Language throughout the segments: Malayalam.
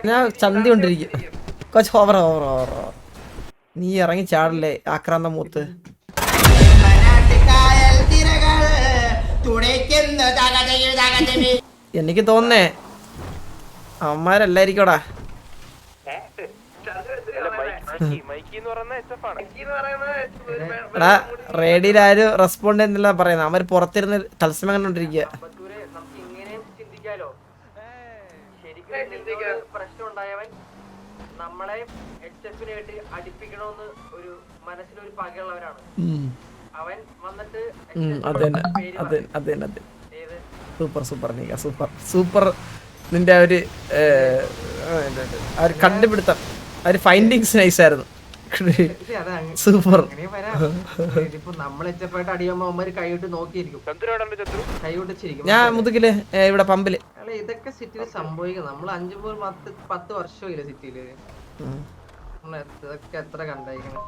ഞാൻ ചന്തി കൊണ്ടിരിക്കും. കൊച്ച് ഓവർ ഓവർ ഓവർ. നീ ഇറങ്ങി ചാടല്ലേ ആക്രാന്ത മൂത്ത്. എനിക്ക് തോന്നേ അവന്മാരല്ലായിരിക്കോടാ. എടാ റേഡിയിൽ ആരും റെസ്പോണ്ട് ചെയ്യുന്നില്ല പറയുന്നത്. അവര് പുറത്തിരുന്ന് തത്സമയം കണ്ടോണ്ടിരിക്കുക. നമ്മളെ HF-നായിട്ട് അടുപ്പിക്കണമെന്ന് ഒരു മനസ്സിലൊരു പകയുള്ളവരാണ് അവൻ വന്നിട്ട്. സൂപ്പർ സൂപ്പർ നീ സൂപ്പർ സൂപ്പർ. നിന്റെ ഒരു കണ്ടുപിടുത്തം, ഒരു ഫൈൻഡിങ്സ് നൈസ് ആയിരുന്നു. സൂപ്പർ. ഞാൻ മുതുകില് ഇവിടെ പമ്പില്. ഇതൊക്കെ സിറ്റിയിൽ സംഭവിക്കും. നമ്മൾ 5-10 വർഷമില്ല സിറ്റിയില്. ഇതൊക്കെ എത്ര കണ്ടായിരിക്കണം.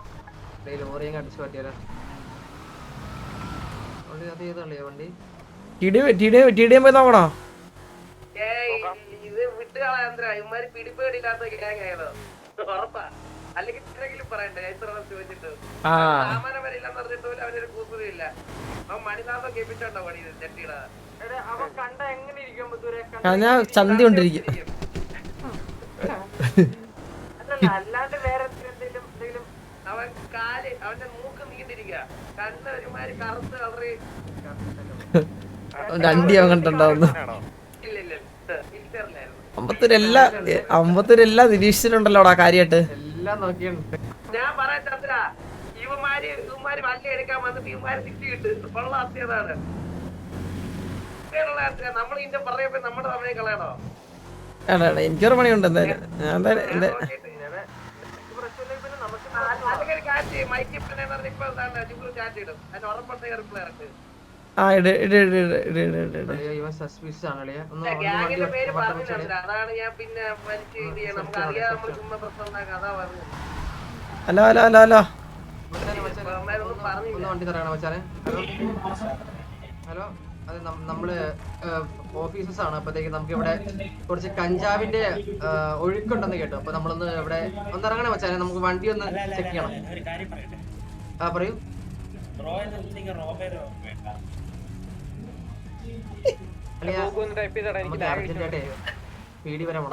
ലോറിയും അടിച്ചു പറ്റിയാലോ വണ്ടി പോയി നോക്കണോ? ഇത് വിട്ടുകളാ പിടിപ്പേടില്ലാത്ത ഉറപ്പാ. അല്ലെങ്കിൽ പറയണ്ടേ എത്ര ചോദിച്ചിട്ട് സാമാനം വരില്ലെന്ന് പറഞ്ഞിട്ട് പോലും അവനൊരു കൂസറിയില്ല. അവൻ മണിനാഥം കേൾപ്പിച്ചോണ്ടോ പണി ചെട്ടികള. അവൻ കണ്ട എങ്ങനെ ഇരിക്കും? ഞാൻ ചന്തി കൊണ്ടിരിക്കും. അല്ലാണ്ട് വേറെ എന്തെങ്കിലും അവൻ കാല് അവന്റെ മൂക്ക് നീണ്ടിരിക്കുക. കണ്ണ് ഒരുമാതിരി കറുത്ത് കളറി. അണ്ടി അവൻ കണ്ടിട്ടുണ്ടാവുന്നു. അമ്പത്തൂര് എല്ലാം നിരീക്ഷിച്ചിട്ടുണ്ടല്ലോടാ കാര്യായിട്ട്. ഞാൻ പറയാൻ ചന്ദ്ര, ഇവന്മാര് വണ്ടി എടുക്കാൻ വന്നിട്ട് ഇവന്മാര് തിരിച്ചു കിട്ടും. കൊള്ളാത്തിയതാണ് നമ്മൾ ഇതിന്റെ പറയുമ്പോ നമ്മുടെ സമയം കളയണോ? എനിക്കൊരു പണിയുണ്ട് എന്തായാലും. Hello hello hello hello hello. അത് നമ്മള് ഓഫീസേഴ്സ് ആണ്. അപ്പത്തേക്ക് നമുക്ക് ഇവിടെ കുറച്ച് കഞ്ചാവിന്റെ ഒഴുക്കുണ്ടെന്ന് കേട്ടു. അപ്പൊ നമ്മളൊന്ന് ഇവിടെ ഒന്നിറങ്ങണേ വെച്ചാൽ നമുക്ക് വണ്ടി ഒന്ന് ചെക്ക് ചെയ്യണം. ആ പറയൂ. പേടി വരാൻ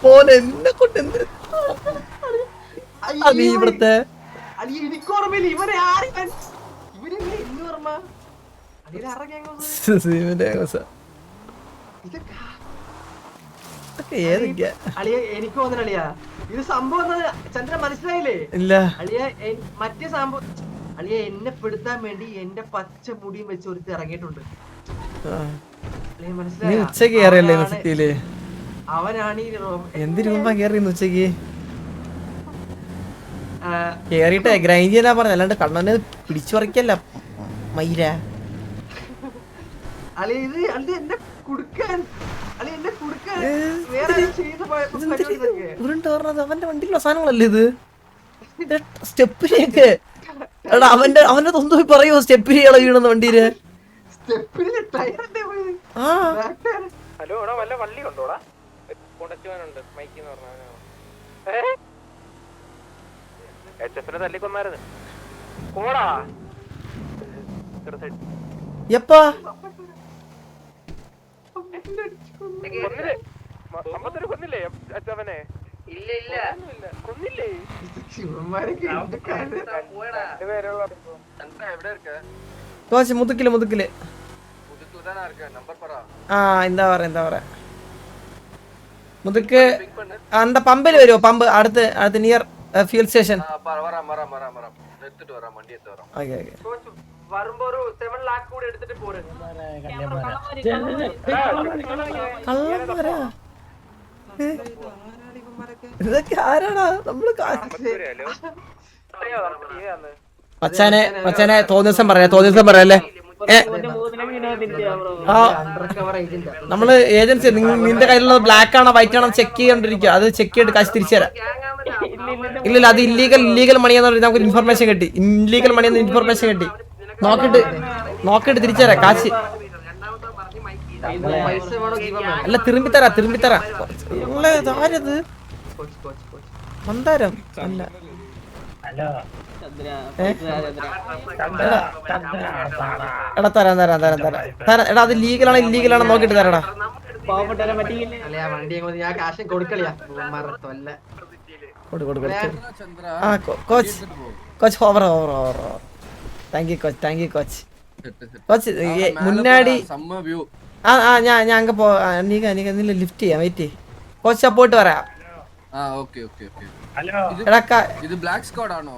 പോണ ഇവിടുത്തെ എനിക്ക് ഓർമ്മയില്ല ഇവരെ ആരും. ഇവരെങ്ങനെ എന്ന് ഓർമ്മ എനിക്ക് തോന്നുന്നു അളിയ ഇത് സംഭവം ചന്ദ്ര മനസ്സിലായില്ലേ? ഇല്ല അളിയ മറ്റേ സംഭവം അളിയ എന്നെ പെടുത്താൻ വേണ്ടി എന്റെ പച്ച മുടിയും വെച്ച് ഒരുത്തി ഇറങ്ങിയിട്ടുണ്ട്. ഉച്ചക്ക് കേറിയല്ലേ സിറ്റിയില്? അവനാണ് എന്തിനു മുമ്പാ കേറിയെന്ന് ഉച്ചക്ക് കേറിട്ടെ ഗ്രൈൻഡ് ചെയ്യാനാ പറഞ്ഞ, അല്ലാണ്ട് കണ്ണനെ പിടിച്ചു പറിക്കല്ല മയില. എന്നെ കുടുക്കാൻ അവന്റെ വണ്ടിയിലുള്ള സാധനങ്ങളല്ലേ ഇത്? സ്റ്റെപ്പിനൊക്കെ അവന്റെ തൊന്നു പോയി പറയുമോ സ്റ്റെപ്പിന് വീണെന്ന് വണ്ടിയില്? ഹലോ വല്ല വള്ളി ഉണ്ടോടാ? തല്ലിക്കൊന്നായിരുന്നു പോടാ. എപ്പാ കൊന്നില്ലേ അച്ഛവനെ? ഇല്ല ഇല്ല കൊന്നില്ലേ? മുതുക്കില് എന്താ പറയാ മുതുക്ക് എന്താ പമ്പില് വരുമോ? പമ്പ് അടുത്ത് നിയർ ഫ്യൂൽ സ്റ്റേഷൻ. വരുമ്പോ ഒരു 7 lakh കൂടി എടുത്തിട്ട് പോരെ. ഇതൊക്കെ ആരാടാ? നമ്മള് മച്ചാനെ തോന്നിസം പറയല്ലേ? നമ്മള് ഏജൻസി നിന്റെ കയ്യിലുള്ള ബ്ലാക്ക് ആണോ വൈറ്റ് ആണോ ചെക്ക് ചെയ്തോണ്ടിരിക്കുക. അത് ചെക്ക് ചെയ്തിട്ട് കാശ് തിരിച്ചു തരാം. ഇല്ലില്ല അത് ഇല്ലീഗൽ മണിയെന്ന് പറഞ്ഞാൽ നമുക്ക് ഇൻഫർമേഷൻ കിട്ടി. ഇല്ലീഗൽ മണിയെന്ന് ഇൻഫർമേഷൻ കിട്ടി. നോക്കിട്ട് തിരിച്ചു തരാം കാശ്. പൈസ വേണോ ജീവൻ വേണോ? അല്ല തിരുമ്പിത്തരാ ആരത് മന്ദാരം അല്ല എടാ തരാം എടാ അത് ലീഗലാണോ ഇല്ലീഗലാണോ നോക്കിട്ട് തരാടാ. വണ്ടി ഞാൻ കാശ് കൊടുക്കളിയാ ആ coach over thank you coach മുന്നാടി ഞാൻ അങ്ങ് പോ നീ ലിഫ്റ്റ് ചെയ്യാം വെയിറ്റ് കോച്ച് പോയിട്ട് പറയാം. ഇത് ബ്ലാക്ക് സ്ക്വാഡ് ആണോ?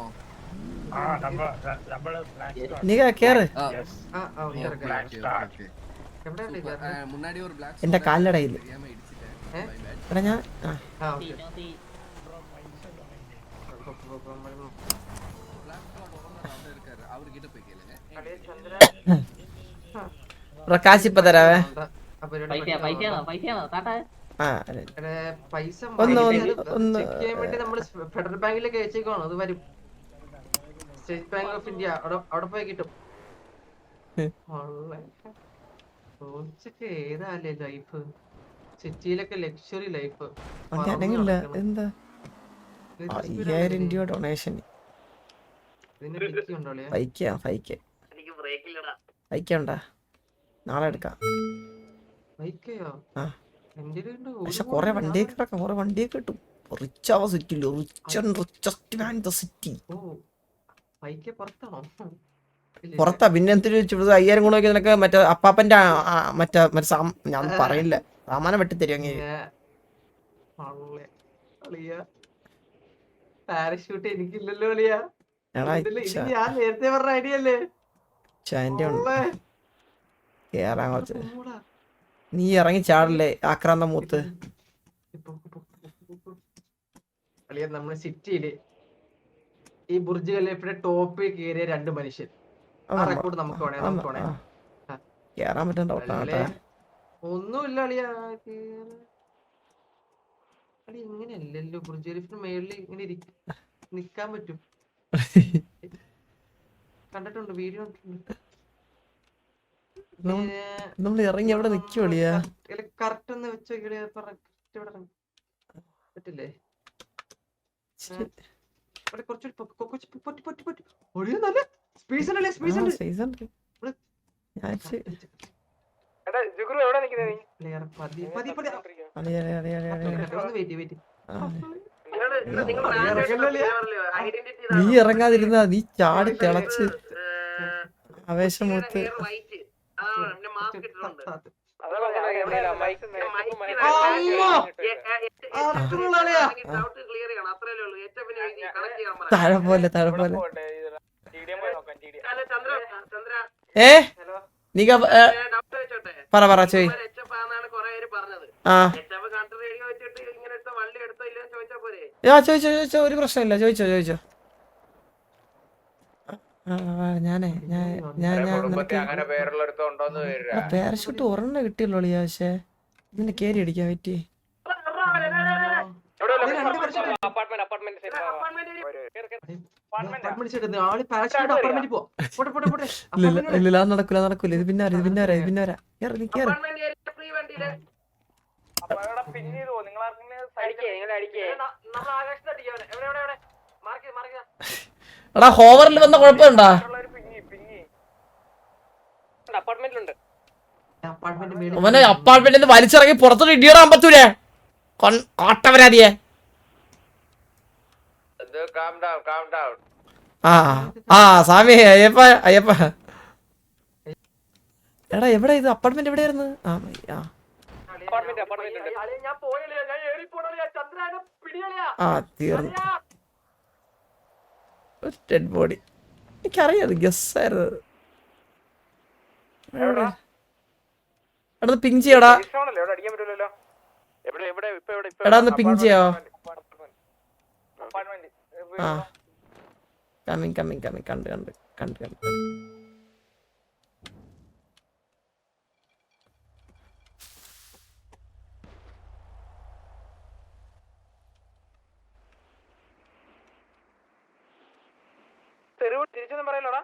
നീ കേറ് മുന്നാടി ഒരു ബ്ലാക്ക് എന്റെ കാലിനടയിൽ എടാ ഞാൻ കാശിപ്പ തരാവേ. പൈസ ഒന്ന് ചെക്ക് ചെയ്യാൻ വേണ്ടി നമ്മള് ഫെഡറൽ ബാങ്കിലേക്ക് അയച്ചേക്കാണോ? അത് വരും. സ്റ്റേറ്റ് ബാങ്ക് ഓഫ് ഇന്ത്യ അവിടെ പോയി കിട്ടും. ഏതാല്ലേ ലൈഫ്, സിറ്റിയിലൊക്കെ ലക്ഷറി ലൈഫ്. എന്താ 5000 രൂപ ഡൊണേഷൻ ബൈക്കുണ്ടാ നാളെ എടുക്കാം. പക്ഷെ കൊറേ വണ്ടിയൊക്കെ ഇറക്കാം, കൊറേ വണ്ടിയൊക്കെ കിട്ടും. റിച്ച് ആവാ സിറ്റിയില്, richest man in the city. പുറത്താ പിന്നെ എന്തിനു 5000 ഗുണമൊക്കെ നിനക്ക് മറ്റേ അപ്പാപ്പന്റെ മറ്റേ ഞാൻ പറയില്ല സാമാനം വെട്ടിത്തരും അങ്ങനെ. പാരഷൂട്ട് എനിക്കില്ലല്ലോ അളിയാ. ഞാൻ നേരത്തെ പറഞ്ഞ ഐഡിയ അല്ലേ? കേറാൻ കുറച്ച് നീ ഇറങ്ങി ചാടല്ലേ ആക്രാന്ത മൂത്ത്. അളിയാ നമ്മുടെ സിറ്റിയില് ഈ ബുർജ് ഖലീഫയുടെ ടോപ്പിൽ കയറിയ 2 മനുഷ്യൻ. ആ റെക്കോർഡ് നമുക്ക് കേറാൻ പറ്റണ്ട. ഒന്നുമില്ല അളിയാ. അളി ഇങ്ങനെയല്ലല്ലോ ബുർജ് ഖലീഫിന്റെ മേളിൽ ഇങ്ങനെ നിക്കാൻ പറ്റും. കണ്ടിട്ടുണ്ട്, വീഡിയോ നമ്മൾ ഇറങ്ങി അവിടെ നിക്കുവളിയാ. കറക്റ്റ് ഒന്ന് വെച്ച് പറ്റില്ലേ? നീ ഇറങ്ങാതിരുന്ന നീ ചാടി തിളച്ച് ആവേശം മൂത്ത്. താഴെ പോലെ നീ പറ ചോയ്. ചോദിച്ചോ ഒരു പ്രശ്നമില്ല, ചോദിച്ചോ. പാരഷൂട്ട് ഒരെണ്ണം കിട്ടിയല്ലോ പക്ഷെ ഇതിന് കേറി അടിക്കാൻ പറ്റി. ഇല്ല നടക്കൂല ഇത് പിന്നെ എടാ ഹോവറിൽ വന്ന കുഴപ്പമുണ്ടാ? അവനെ അപ്പാർട്ട്മെന്റിൽ വലിച്ചിറങ്ങി പുറത്തോട്ട് ഇടിയിടാൻ പറ്റൂലേ കാട്ടവരാതിയെ. സ്വാമി അയ്യപ്പ എടാ എവിടെ ഇത് അപ്പാർട്ട്മെന്റ് എവിടെയായിരുന്നു? തീർന്നു. ഡെഡ് ബോഡി എനിക്കറിയാം, ഗസ്സായിരുന്നു. എടാ പിങ് ചെയ്യടാ. എടാ ഒന്ന് പിങ് ചെയ്യാവോ? കമ്മിങ് കണ്ട് തിരിച്ചൊന്നും പറയലോടാ.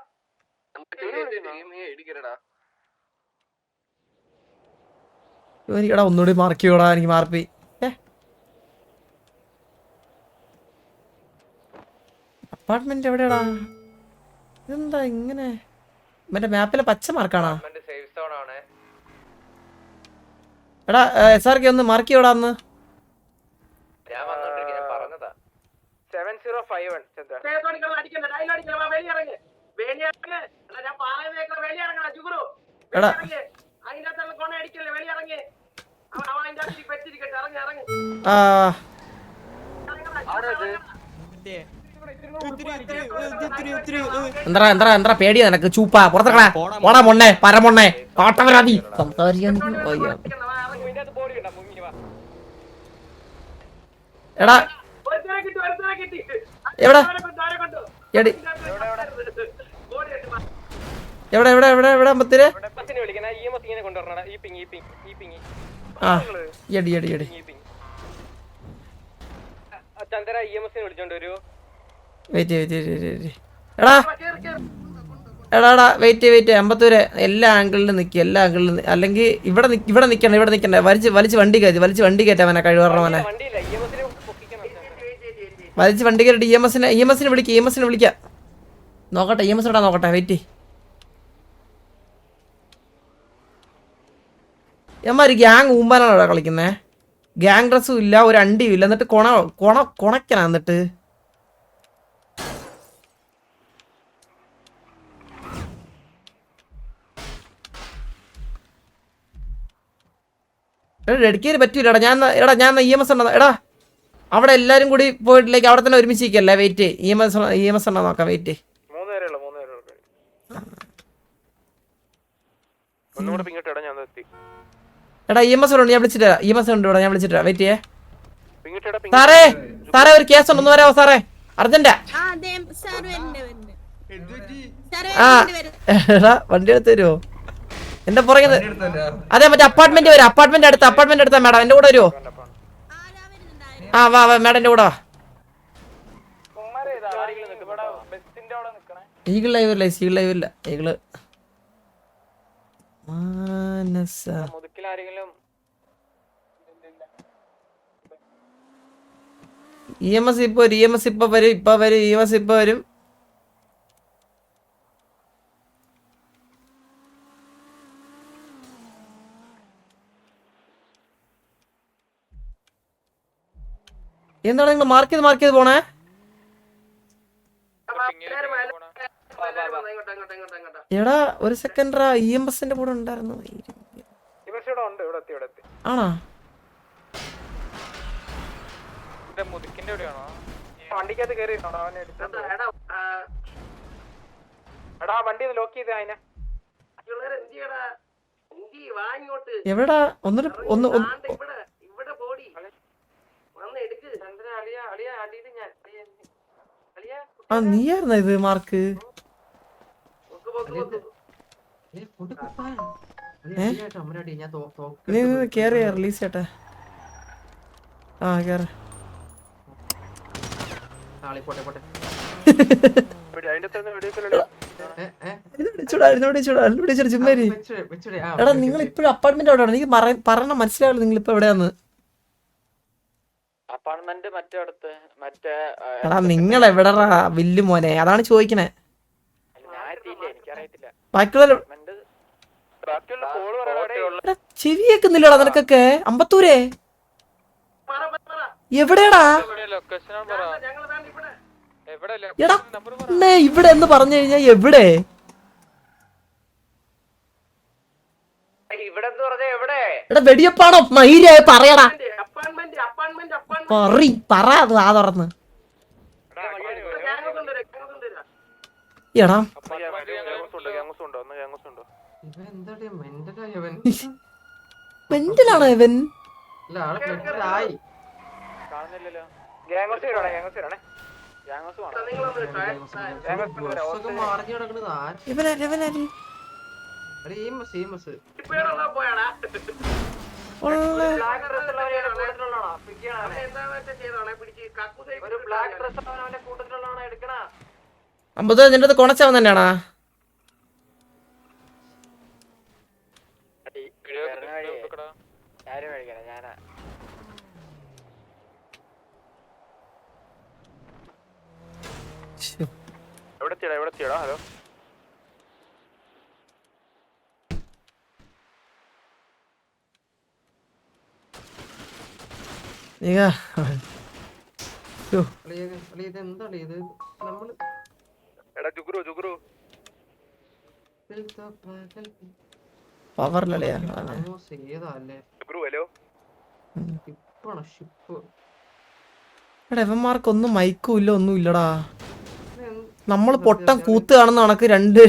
എനിക്കടാ ഒന്നുകൂടി മാർക്ക് ചെയ്യോടാ, എനിക്ക് മാർപ്പി. അപ്പാർട്ട്മെന്റ് എവിടെയാടാ? ഇതെന്താ ഇങ്ങനെ? മറ്റേ മാപ്പിലെ പച്ച മാർക്കാണോ? എടാ SRK ഒന്ന് മാർക്ക് ചെയ്യോടാ അന്ന്. എടാ എന്താ പേടിയാ നിനക്ക്? ചൂപ്പാ പുറത്തിറങ്ങടാ, പോടാ മൊണ്ണേ പരമൊണ്ണേ കാട്ടവരാതി. സംസാരിക്കാൻ എടാ എവിടെ എവിടെ എവിടെ എവിടെ എവിടെ അമ്പത്തില്? ആ എടി എടി എടി വെയിറ്റ് എടാ എടാ എടാ വെയിറ്റ് അമ്പത്തൂര് എല്ലാ ആംഗിളിലും നിൽക്കി, എല്ലാ ആംഗിളിലും. അല്ലെങ്കിൽ ഇവിടെ നിൽക്കണ്ടേ. വലിച്ച് വണ്ടി കയറ്റി അവനെ കഴിവറവനെ വലിച്ച് വണ്ടി കയറിട്ട് EMSനെ വിളിക്കാം. നോക്കട്ടെ EMS ഇടാ നോക്കട്ടെ. വെയിറ്റ് ഒരു ഗ്യാങ് ഊമ്പാനാണ് ഇവിടെ കളിക്കുന്നേ. ഗ്യാങ് ഡ്രസ്സും ഇല്ല, ഒരു അണ്ടിയും ഇല്ല. എന്നിട്ട് കൊണക്കനാ. എന്നിട്ട് ഡെഡിക്കേറ്റ് പറ്റൂലടാ. ഞാൻ EMS ഉണ്ടോ? എടാ അവിടെ എല്ലാരും കൂടി പോയിട്ടിലേക്ക് അവിടെ തന്നെ ഒരുമിച്ചിരിക്കല്ലേ. വെയിറ്റ് EMS ഉണ്ടോ നോക്കാം. വെയിറ്റ് എടാ EMS ഉണ്ട്, ഞാൻ വിളിച്ചിട്ട് EMS ഉണ്ട് ഇവിടെ, ഞാൻ വിളിച്ചിട്ട് വെയിറ്റ് ചെയ്യേ. സാറേ ഒരു കേസ് ഉണ്ട്, ഒന്ന് വരാമോ സാറേ? അർജന്റാ. എടാ വണ്ടി എടുത്ത് തരുമോ? എന്റെ പുറകെ അതെ മറ്റേ അപ്പാർട്ട്മെന്റ് അടുത്താ മാഡം. എന്റെ കൂടെ വരുമോ? വാ മാഡം എന്റെ കൂടെ വാ. ഈഗിൾ ലൈവില്ല ഈഗിള് മാനസ. EMS ഇപ്പൊ വരും. എന്താണ് നിങ്ങൾ മാർക്ക് ചെയ്ത് പോണേ? എടാ ഒരു സെക്കൻഡ്, EMSന്റെ കൂടെ ഉണ്ടായിരുന്നു. ആണോ? എവിടാ? നീയായിരുന്ന ഇത് മാർക്ക്? നീ കേറിയ റിലീസ് ചേട്ടാ. കേറ. എടാ നിങ്ങൾ ഇപ്പഴും അപ്പാർട്ട്മെന്റ് എവിടെയാണ്? എനിക്ക് പറഞ്ഞ മനസ്സിലാവില്ല നിങ്ങൾ ഇപ്പൊ എവിടെയാന്ന്. എടാ നിങ്ങൾ എവിടെടാ വില്ലു മോനെ? അതാണ് ചോദിക്കണേ. ചെവി കേക്കുന്നില്ലടാ നിനക്കൊക്കെ? അമ്പത്തൂരേ എവിടെയാടാ? എടാ ഇവിടെ എന്ന് പറഞ്ഞു കഴിഞ്ഞാ എവിടെ? എടാ വെടിയപ്പാണോ മൈരായ? പറയടാ, പറ അത് ആ തുറന്ന്. എടാ മെന്റലാണോ ഇവൻ? അമ്പത് നിന്റെ കൊണച്ചാവൻ തന്നെയാണാ? എവിടെത്തിയടാ ഹലോ എടാ ജുഗ്രു പവറിലളിയാ ജുഗ്രു ഹലോ എടാ ഇവന്മാർക്കൊന്നും മൈക്കും ഇല്ല ഒന്നും ഇല്ലടാ. നമ്മള് പൊട്ടം കൂത്ത് കാണുന്ന കണക്ക് രണ്ട്